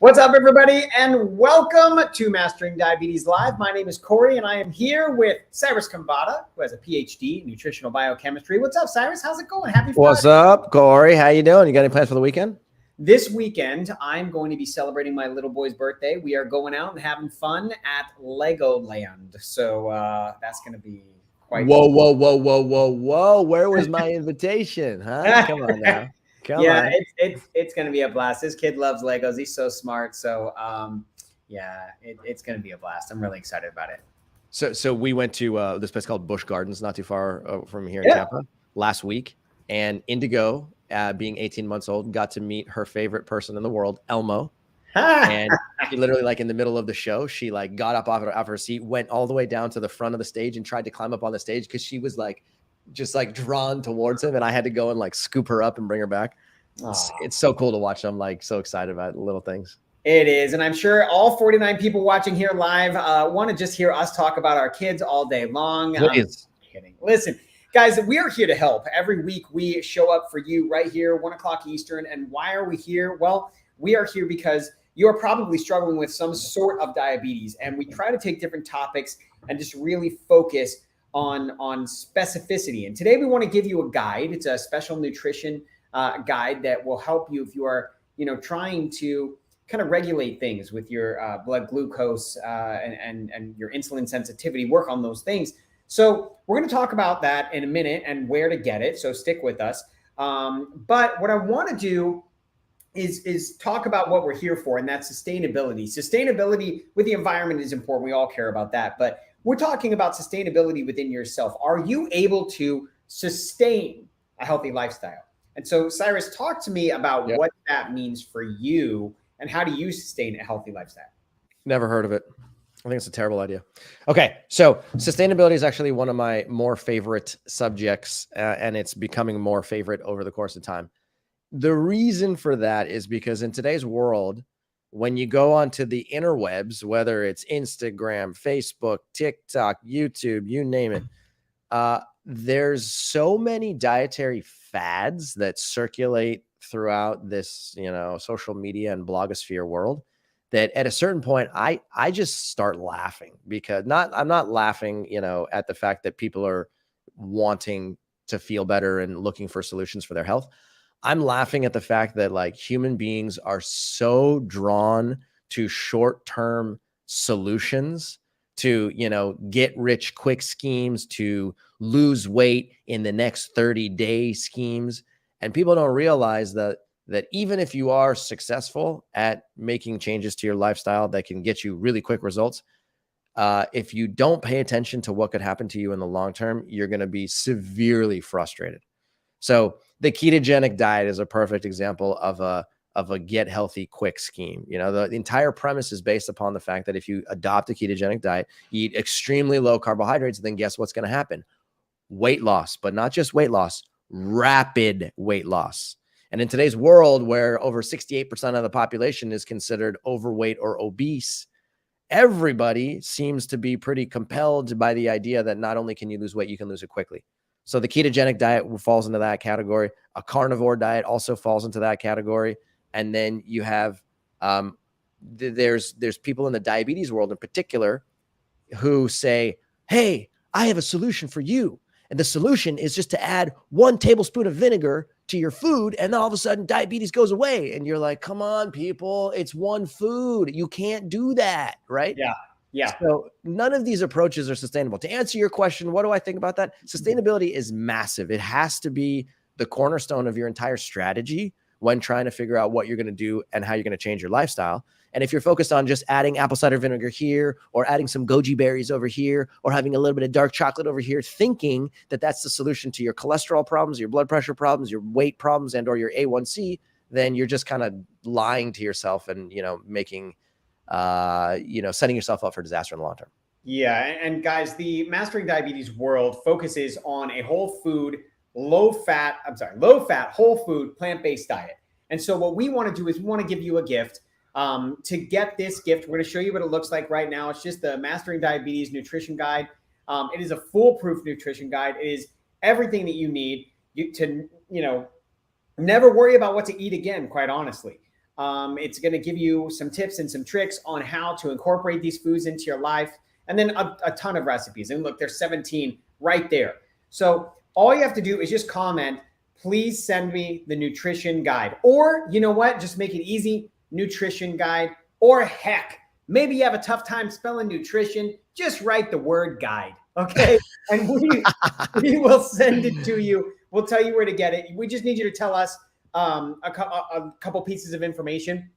What's up, everybody, and welcome to Mastering Diabetes Live. My name is Corey, and I am here with Cyrus Khambatta, who has a PhD in nutritional biochemistry. What's up, Cyrus? How's it going? Happy Friday. What's up, Corey? How you doing? You got any plans for the weekend? This weekend, I'm going to be celebrating my little boy's birthday. We are going out and having fun at Legoland. So that's going to be quite Whoa. Where was my invitation? Huh? Come on now. Come on. It's going to be a blast. This kid loves Legos. He's so smart. So it's going to be a blast. I'm really excited about it. So we went to this place called Busch Gardens, not too far from here in Tampa, last week. And Indigo, being 18 months old, got to meet her favorite person in the world, Elmo. And she literally, like, in the middle of the show, she like got up off her seat, went all the way down to the front of the stage and tried to climb up on the stage because she was like just like drawn towards him, and I had to go and like scoop her up and bring her back. It's so cool to watch. I'm like so excited about the little things. It is, and I'm sure all 49 people watching here live want to just hear us talk about our kids all day long. Kidding. Listen, guys, we are here to help. Every week we show up for you right here, 1 o'clock Eastern. And why are we here? Well, we are here because you are probably struggling with some sort of diabetes, and we try to take different topics and just really focus on specificity. And today we want to give you a guide. It's a special nutrition guide that will help you if you are, trying to kind of regulate things with your blood glucose and your insulin sensitivity, work on those things. So we're going to talk about that in a minute and where to get it. So stick with us. But what I want to do is talk about what we're here for, and that's sustainability. Sustainability with the environment is important. We all care about that. But we're talking about sustainability within yourself. Are you able to sustain a healthy lifestyle? And so, Cyrus, talk to me about what that means for you, and how do you sustain a healthy lifestyle? Never heard of it. I think it's a terrible idea. Okay, so sustainability is actually one of my more favorite subjects, and it's becoming more favorite over the course of time. The reason for that is because in today's world, when you go onto the interwebs, whether it's Instagram, Facebook, TikTok, YouTube, you name it, there's so many dietary fads that circulate throughout this, social media and blogosphere world that at a certain point, I just start laughing, because I'm not laughing, at the fact that people are wanting to feel better and looking for solutions for their health. I'm laughing at the fact that like human beings are so drawn to short-term solutions, to, get rich quick schemes, to lose weight in the next 30-day schemes. And people don't realize that even if you are successful at making changes to your lifestyle that can get you really quick results, if you don't pay attention to what could happen to you in the long term, you're going to be severely frustrated. So the ketogenic diet is a perfect example of a get healthy quick scheme. The entire premise is based upon the fact that if you adopt a ketogenic diet, you eat extremely low carbohydrates, then guess what's going to happen? Weight loss, but not just weight loss, rapid weight loss. And in today's world, where over 68% of the population is considered overweight or obese, everybody seems to be pretty compelled by the idea that not only can you lose weight, you can lose it quickly. So the ketogenic diet falls into that category. A carnivore diet also falls into that category. And then you have, there's people in the diabetes world in particular who say, hey, I have a solution for you. And the solution is just to add 1 tablespoon of vinegar to your food, and then all of a sudden diabetes goes away. And you're like, come on, people, it's one food. You can't do that, right? Yeah. So none of these approaches are sustainable. To answer your question, what do I think about that? Sustainability is massive. It has to be the cornerstone of your entire strategy when trying to figure out what you're going to do and how you're going to change your lifestyle. And if you're focused on just adding apple cider vinegar here, or adding some goji berries over here, or having a little bit of dark chocolate over here, thinking that that's the solution to your cholesterol problems, your blood pressure problems, your weight problems, and or your A1C, then you're just kind of lying to yourself and, making, setting yourself up for disaster in the long term. Yeah. And guys, the Mastering Diabetes world focuses on a whole food, low fat, whole food, plant-based diet. And so what we want to do is we want to give you a gift. To get this gift, we're going to show you what it looks like right now. It's just the Mastering Diabetes Nutrition Guide. It is a foolproof nutrition guide. It is everything that you need to never worry about what to eat again, quite honestly. It's going to give you some tips and some tricks on how to incorporate these foods into your life, and then a ton of recipes. And look, there's 17 right there. So all you have to do is just comment, please send me the nutrition guide. Or you know what? Just make it easy, nutrition guide. Or heck, maybe you have a tough time spelling nutrition. Just write the word guide, okay? And we will send it to you. We'll tell you where to get it. We just need you to tell us a couple pieces of information.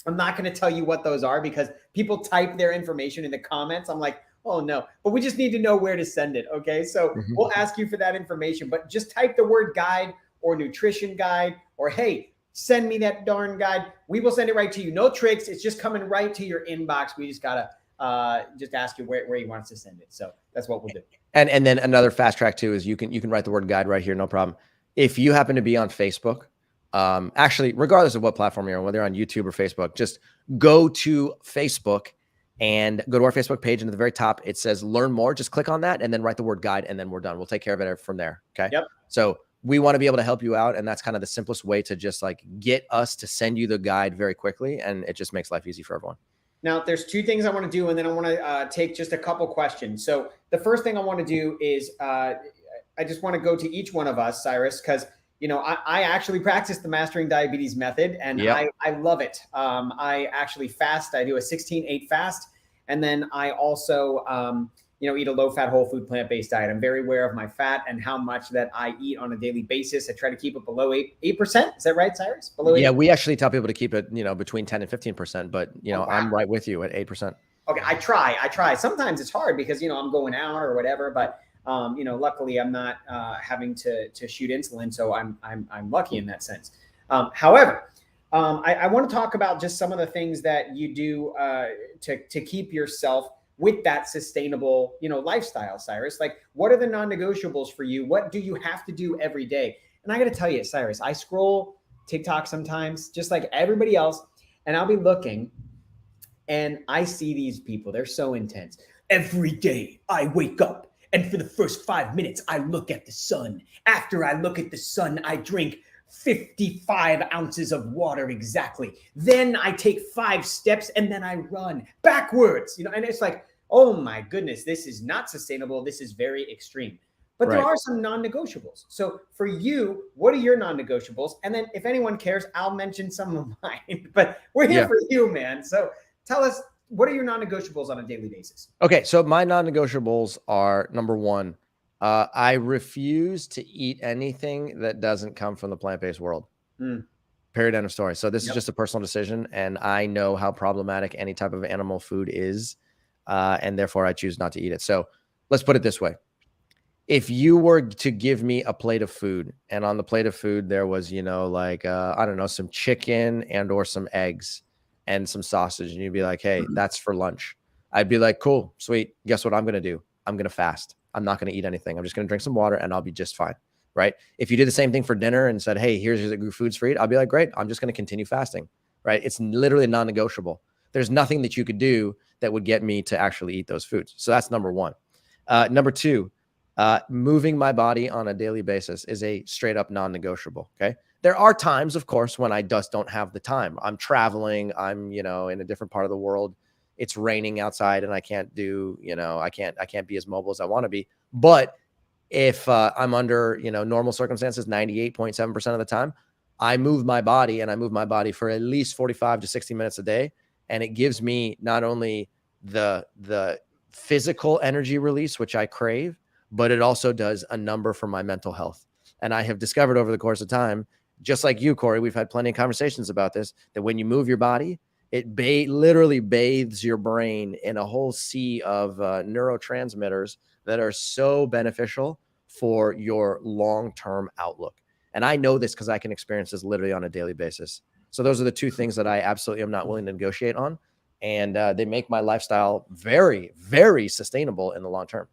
I'm not going to tell you what those are because people type their information in the comments. I'm like, oh no, but we just need to know where to send it. Okay. So we'll ask you for that information, but just type the word guide or nutrition guide, or, hey, send me that darn guide. We will send it right to you. No tricks. It's just coming right to your inbox. We just got to just ask you where you want us to send it. So that's what we'll do. And then another fast track too is you can write the word guide right here. No problem. If you happen to be on Facebook, actually, regardless of what platform you're on, whether you're on YouTube or Facebook, just go to Facebook and go to our Facebook page. And at the very top, it says learn more. Just click on that and then write the word guide, and then we're done. We'll take care of it from there. Okay. Yep. So we want to be able to help you out. And that's kind of the simplest way to just like get us to send you the guide very quickly. And it just makes life easy for everyone. Now, there's two things I want to do, and then I want to take just a couple questions. So the first thing I want to do is I just want to go to each one of us, Cyrus, because I actually practice the Mastering Diabetes method, and I love it. I actually fast. I do a 16-8 fast, and then I also eat a low-fat, whole food, plant-based diet. I'm very aware of my fat and how much that I eat on a daily basis. I try to keep it below 8%. Is that right, Cyrus? Below 8%? Yeah, we actually tell people to keep it, between 10 and 15%, but wow. I'm right with you at 8%. Okay, I try. Sometimes it's hard because I'm going out or whatever, but luckily I'm not having to shoot insulin, so I'm lucky in that sense. However, I want to talk about just some of the things that you do to keep yourself with that sustainable, lifestyle, Cyrus. Like, what are the non-negotiables for you? What do you have to do every day? And I got to tell you, Cyrus, I scroll TikTok sometimes, just like everybody else, and I'll be looking, and I see these people. They're so intense. Every day I wake up, and for the first 5 minutes, I look at the sun. After I look at the sun, I drink 55 ounces of water exactly. Then I take 5 steps and then I run backwards, and it's like, oh my goodness, this is not sustainable. This is very extreme. But there are some non-negotiables. So for you, what are your non-negotiables? And then if anyone cares, I'll mention some of mine, but we're here for you, man. So tell us, what are your non-negotiables on a daily basis? Okay. So my non-negotiables are, number one, I refuse to eat anything that doesn't come from the plant-based world. Period. End of story. So this is just a personal decision, and I know how problematic any type of animal food is, and therefore I choose not to eat it. So let's put it this way. If you were to give me a plate of food, and on the plate of food there was, I don't know, some chicken and or some eggs and some sausage, and you'd be like, hey, that's for lunch. I'd be like, cool, sweet. Guess what I'm going to do? I'm going to fast. I'm not going to eat anything. I'm just going to drink some water and I'll be just fine. Right. If you did the same thing for dinner and said, hey, here's your foods for eat, I'll be like, great. I'm just going to continue fasting. Right. It's literally non-negotiable. There's nothing that you could do that would get me to actually eat those foods. So that's number one. Number two, moving my body on a daily basis is a straight up non-negotiable. Okay. There are times, of course, when I just don't have the time. I'm traveling. I'm, in a different part of the world. It's raining outside and I can't do, I can't be as mobile as I want to be. But if I'm under, normal circumstances, 98.7% of the time, I move my body, and I move my body for at least 45 to 60 minutes a day. And it gives me not only the physical energy release, which I crave, but it also does a number for my mental health. And I have discovered over the course of time, just like you, Corey, we've had plenty of conversations about this, that when you move your body, it literally bathes your brain in a whole sea of neurotransmitters that are so beneficial for your long-term outlook. And I know this because I can experience this literally on a daily basis. So those are the two things that I absolutely am not willing to negotiate on. And they make my lifestyle very, very sustainable in the long term.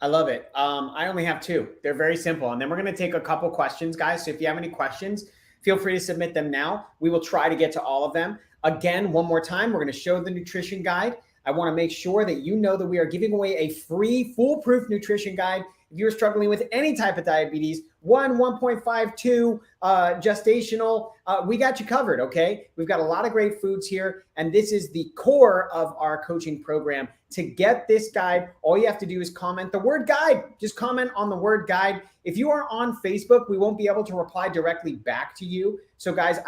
I love it. I only have 2. They're very simple. And then we're going to take a couple questions, guys. So if you have any questions, feel free to submit them now. We will try to get to all of them. Again, one more time, we're going to show the nutrition guide. I want to make sure that you know that we are giving away a free foolproof nutrition guide. If you're struggling with any type of diabetes 1, 1.52, gestational. We got you covered, okay? We've got a lot of great foods here, and this is the core of our coaching program. To get this guide, all you have to do is comment the word guide. Just comment on the word guide. If you are on Facebook, we won't be able to reply directly back to you. So guys,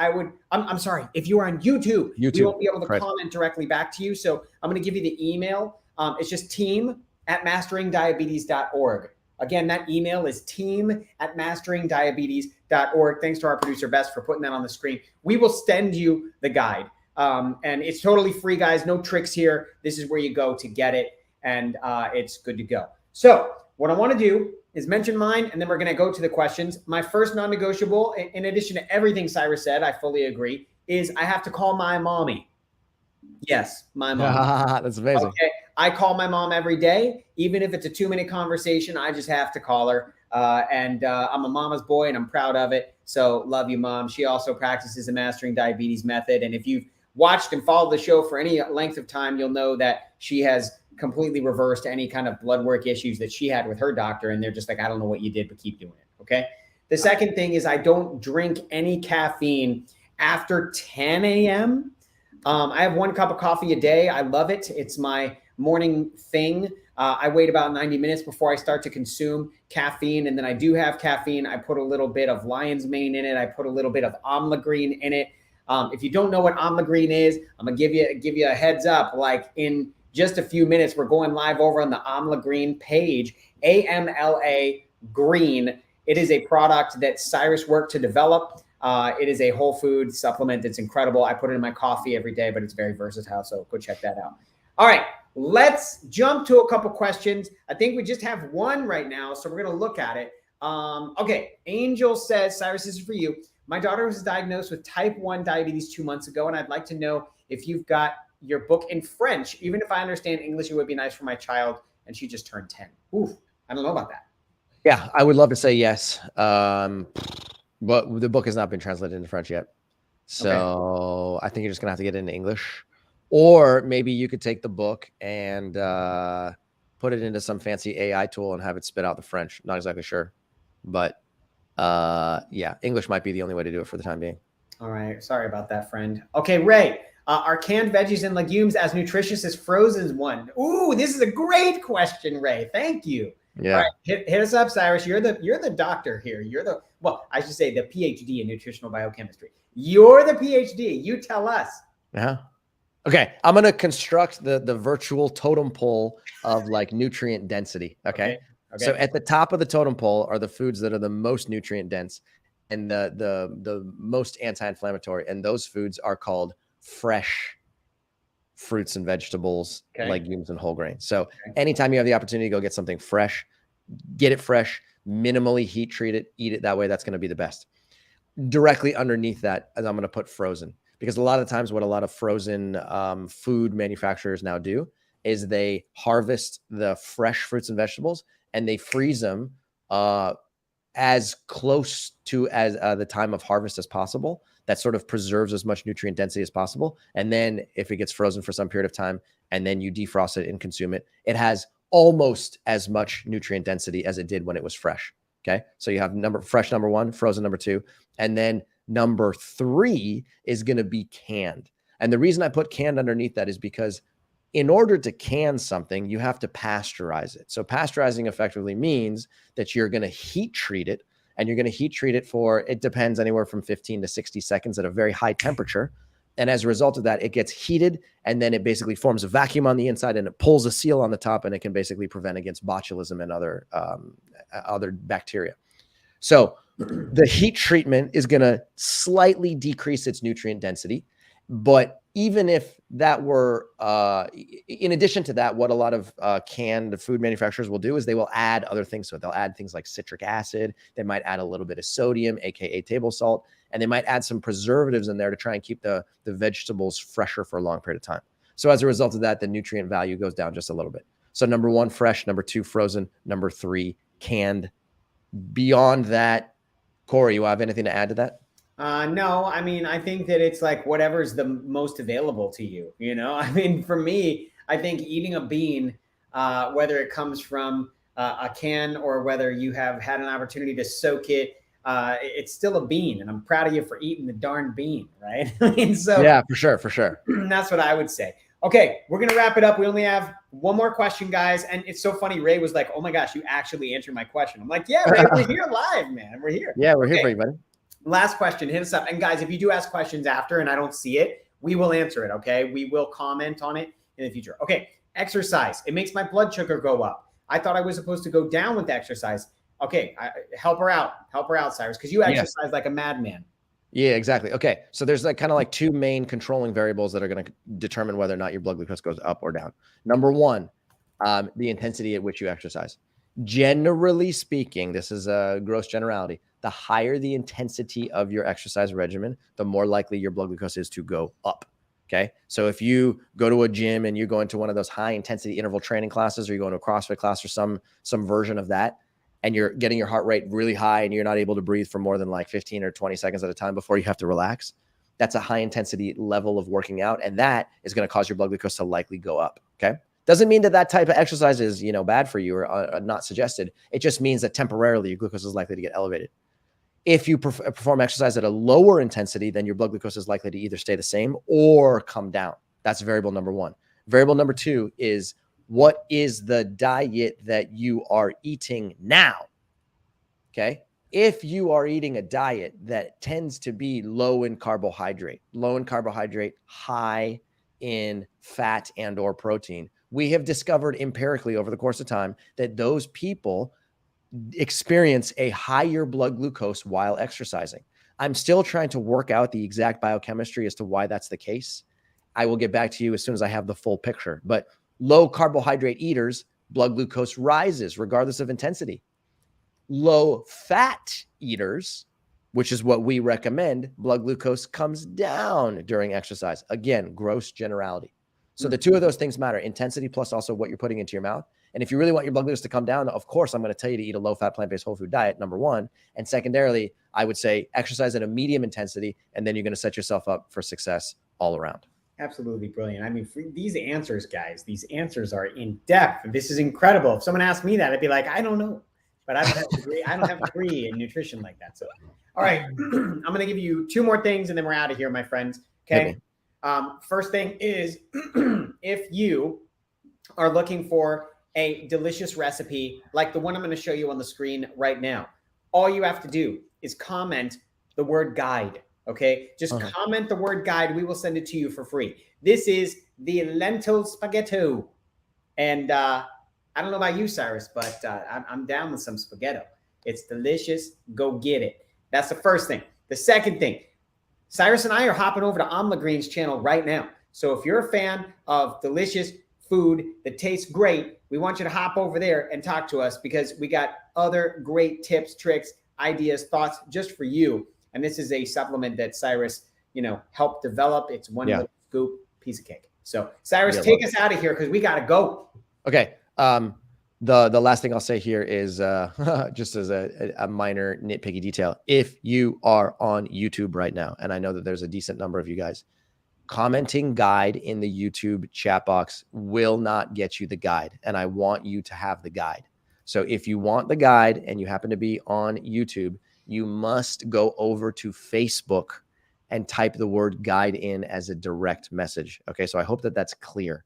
I'm sorry, if you are on YouTube, we won't be able to comment directly back to you. So I'm going to give you the email. It's just team@masteringdiabetes.org. Again, that email is team@masteringdiabetes.org. Thanks to our producer, Bess, for putting that on the screen. We will send you the guide. And it's totally free, guys. No tricks here. This is where you go to get it, and it's good to go. So what I want to do is mention mine, and then we're going to go to the questions. My first non-negotiable, in addition to everything Cyrus said, I fully agree, is I have to call my mommy. Yes, my mom. That's amazing. Okay. I call my mom every day. Even if it's a 2-minute conversation, I just have to call her. And I'm a mama's boy, and I'm proud of it. So love you, Mom. She also practices the Mastering Diabetes method. And if you've watched and followed the show for any length of time, you'll know that she has completely reversed any kind of blood work issues that she had with her doctor. And they're just like, I don't know what you did, but keep doing it. Okay. The second thing is I don't drink any caffeine after 10 a.m. I have 1 cup of coffee a day. I love it. It's my morning thing. I wait about 90 minutes before I start to consume caffeine. And then I do have caffeine. I put a little bit of lion's mane in it. I put a little bit of amla green in it. If you don't know what amla green is, I'm gonna give you a heads up. Like in just a few minutes, we're going live over on the amla green page, AMLA Green. It is a product that Cyrus worked to develop. It is a whole food supplement. It's incredible. I put it in my coffee every day, but it's very versatile. So go check that out. All right, let's jump to a couple questions. I think we just have one right now, so we're gonna look at it. Okay, Angel says, Cyrus, this is for you. My daughter was diagnosed with type 1 diabetes 2 months ago, and I'd like to know if you've got your book in French. Even if I understand English, it would be nice for my child, and she just turned 10. Oof, I don't know about that. Yeah, I would love to say yes, but the book has not been translated into French yet. So okay. I think you're just going to have to get it into English. Or maybe you could take the book and put it into some fancy AI tool and have it spit out the French. Not exactly sure, but yeah, English might be the only way to do it for the time being. All right. Sorry about that, friend. Okay, Ray, are canned veggies and legumes as nutritious as frozen one? Ooh, this is a great question, Ray. Thank you. Yeah. All right, hit us up, Cyrus. You're the doctor here. Well, I should say the PhD in nutritional biochemistry. You're the PhD. You tell us. Yeah. Okay. I'm going to construct the virtual totem pole of like nutrient density. Okay. So at the top of the totem pole are the foods that are the most nutrient dense and the most anti-inflammatory. And those foods are called fresh fruits and vegetables, legumes and whole grains. So anytime you have the opportunity to go get something fresh, get it fresh, minimally heat treat it, eat it that way. That's going to be the best. Directly underneath that, as I'm going to put frozen, because a lot of times what a lot of frozen food manufacturers now do is they harvest the fresh fruits and vegetables and they freeze them as close to as the time of harvest as possible. That sort of preserves as much nutrient density as possible. And then if it gets frozen for some period of time and then you defrost it and consume it, it has almost as much nutrient density as it did when it was fresh. Okay. So you have fresh number 1, frozen number 2, and then number 3 is going to be canned. And the reason I put canned underneath that is because in order to can something, you have to pasteurize it. So pasteurizing effectively means that you're going to heat treat it, and you're going to heat treat it for, it depends, anywhere from 15 to 60 seconds at a very high temperature. And as a result of that, it gets heated, and then it basically forms a vacuum on the inside and it pulls a seal on the top, and it can basically prevent against botulism and other bacteria. So the heat treatment is going to slightly decrease its nutrient density. But even if that were, in addition to that, what a lot of canned food manufacturers will do is they will add other things to it. They'll add things like citric acid. They might add a little bit of sodium, aka table salt, and they might add some preservatives in there to try and keep the vegetables fresher for a long period of time. So as a result of that, the nutrient value goes down just a little bit. So number 1, fresh. Number 2, frozen. Number 3, canned. Beyond that, Corey, you have anything to add to that? No, I mean, I think that it's like whatever's the most available to you, you know? I mean, for me, I think eating a bean, whether it comes from a can or whether you have had an opportunity to soak it, it's still a bean, and I'm proud of you for eating the darn bean, right? And so yeah, for sure. That's what I would say. Okay, we're going to wrap it up. We only have one more question, guys. And it's so funny. Ray was like, oh my gosh, you actually answered my question. I'm like, yeah, Ray, we're here live, man. We're here. Yeah, we're here for you, buddy. Last question. Hit us up. And guys, if you do ask questions after and I don't see it, we will answer it, okay? We will comment on it in the future. Okay, exercise. It makes my blood sugar go up. I thought I was supposed to go down with exercise. Okay, help her out. Help her out, Cyrus, because you exercise like a madman. Yeah, exactly. Okay. So there's like kind of like two main controlling variables that are going to determine whether or not your blood glucose goes up or down. Number one, the intensity at which you exercise. Generally speaking, this is a gross generality. The higher the intensity of your exercise regimen, the more likely your blood glucose is to go up. Okay. So if you go to a gym and you go into one of those high intensity interval training classes, or you go into a CrossFit class or some version of that, and you're getting your heart rate really high and you're not able to breathe for more than like 15 or 20 seconds at a time before you have to relax, that's a high intensity level of working out. And that is going to cause your blood glucose to likely go up. Okay. Doesn't mean that type of exercise is, bad for you or not suggested. It just means that temporarily your glucose is likely to get elevated. If you perform exercise at a lower intensity, then your blood glucose is likely to either stay the same or come down. That's variable number one. Variable number two is, what is the diet that you are eating now? Okay. If you are eating a diet that tends to be low in carbohydrate, high in fat and or protein, we have discovered empirically over the course of time that those people experience a higher blood glucose while exercising. I'm still trying to work out the exact biochemistry as to why that's the case. I will get back to you as soon as I have the full picture, but low carbohydrate eaters, blood glucose rises regardless of intensity. Low fat eaters, which is what we recommend, blood glucose comes down during exercise. Again, gross generality. So the two of those things matter, intensity plus also what you're putting into your mouth. And if you really want your blood glucose to come down, of course, I'm going to tell you to eat a low fat, plant-based whole food diet, number one. And secondarily, I would say exercise at a medium intensity, and then you're going to set yourself up for success all around. Absolutely brilliant. I mean, these answers, guys, these answers are in depth. This is incredible. If someone asked me that, I'd be like, I don't know, but I don't have a degree. I don't have a degree in nutrition like that. So, all right, I'm going to give you two more things, and then we're out of here, my friends. Okay. First thing is, if you are looking for a delicious recipe like the one I'm going to show you on the screen right now, all you have to do is comment the word guide. Okay, just comment the word guide. We will send it to you for free. This is the lentil spaghetti. And I don't know about you, Cyrus, but I'm down with some spaghetti. It's delicious. Go get it. That's the first thing. The second thing, Cyrus and I are hopping over to Amla Green's channel right now. So if you're a fan of delicious food that tastes great, we want you to hop over there and talk to us, because we got other great tips, tricks, ideas, thoughts just for you. And this is a supplement that Cyrus, helped develop. It's one little scoop, piece of cake. So Cyrus, take us out of here because we got to go. Okay. The last thing I'll say here is just as a minor nitpicky detail. If you are on YouTube right now, and I know that there's a decent number of you guys, commenting guide in the YouTube chat box will not get you the guide. And I want you to have the guide. So if you want the guide and you happen to be on YouTube, you must go over to Facebook and type the word guide in as a direct message. Okay. So I hope that that's clear.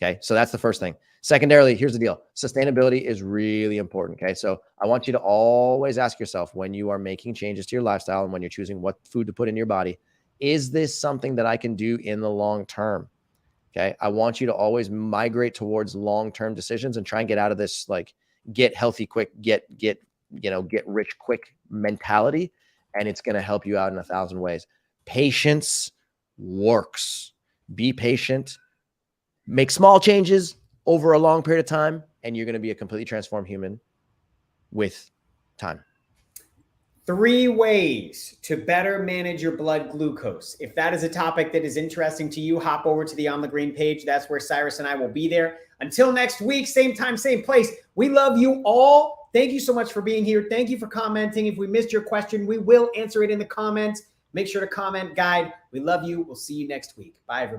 Okay. So that's the first thing. Secondarily, here's the deal. Sustainability is really important. Okay. So I want you to always ask yourself, when you are making changes to your lifestyle and when you're choosing what food to put in your body, is this something that I can do in the long term? Okay. I want you to always migrate towards long-term decisions and try and get out of this, like, get healthy quick, get rich quick mentality. And it's going to help you out in 1,000 ways. Patience works. Be patient. Make small changes over a long period of time, and you're going to be a completely transformed human with time. 3 ways to better manage your blood glucose. If that is a topic that is interesting to you, hop over to the On the Green page. That's where Cyrus and I will be there. Until next week, same time, same place. We love you all. Thank you so much for being here. Thank you for commenting. If we missed your question, we will answer it in the comments. Make sure to comment, guide. We love you. We'll see you next week. Bye, everybody.